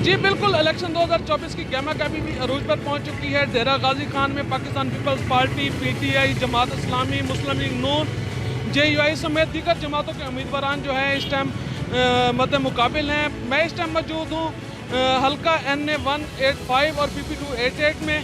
जी बिल्कुल, इलेक्शन 2024 की गहमा गहमी भी अरूज पर पहुंच चुकी है। डेरा गाजी खान में Pakistan peoples party, PTI, Jamaat Islami, मुस्लिम लीग नून, जेयूआई समेत दीगर जमातों के उम्मीदवार जो हैं इस टाइम मद्दे मुकाबिल हैं। मैं इस टाइम मौजूद हूँ हल्का NA 185 और PP 288 में।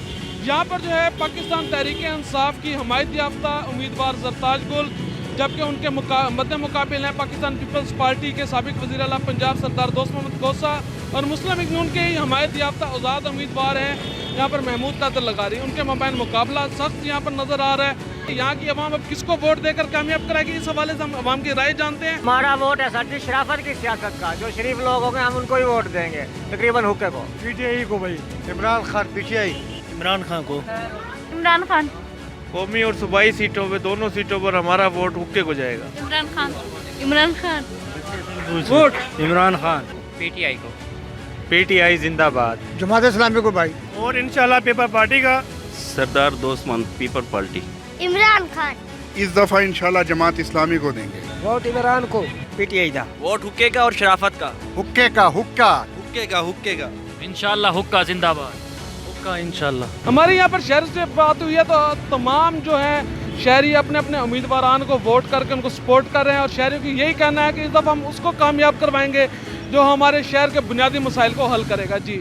यहाँ पर जो है पाकिस्तान तहरीक इंसाफ की हमायत याफ्ता उम्मीदवार जरताज गुल, जबकि उनके मद्दे मुकाबिल हैं पाकिस्तान पीपल्स पार्टी के साबिक वज़ीर आला पंजाब सरदार दोस्त मोहम्मद कोसा और मुस्लिम लीग नून के ही हमायत याफ्ता आज़ाद उम्मीदवार हैं यहाँ पर महमूद कादर लगारी। उनके माबैन मुकाबला सख्त यहाँ पर नज़र आ रहा है। यहाँ की अवाम अब किसको वोट देकर कामयाब कराएगी, इस हवाले से हम अवाम की राय जानते हैं। हमारा वोट है सर जी शराफत की सियासत का, जो शरीफ लोग होंगे हम उनको ही वोट देंगे, तकरीबन हुक्के को। पीटीआई को भाई, इमरान खान पीटीआई, इमरान खान को। इमरान खान। कौमी और सूबाई सीटों पे दोनों सीटों पर हमारा वोट हुक्के को जाएगा। इमरान खान। इमरान खान। वोट इमरान खान। पीटीआई को। पीटीआई जिंदाबाद। जमात इस्लामी को भाई। और इंशाल्लाह पेपर पार्टी का सरदार दोस्त मोहम्मद पीपल पार्टी। इमरान खान। इस दफा इंशाल्लाह जमात इस्लामी को देंगे। वोट इमरान को, पीटीआई दा। वोट हुक्के का और शराफत का। हुक्के का हुक्का। हुक्के का। इंशाल्लाह हुक्का जिंदाबाद। हुक्का इंशाल्लाह। हमारे यहाँ पर शहर से बात हुई है तो तमाम जो हैं शहरी अपने अपने उम्मीदवारान को वोट करके उनको सपोर्ट कर रहे हैं और शहरियों की यही कहना है कि इस दफ़ा हम उसको कामयाब करवाएंगे जो हमारे शहर के बुनियादी मसाइल को हल करेगा। जी।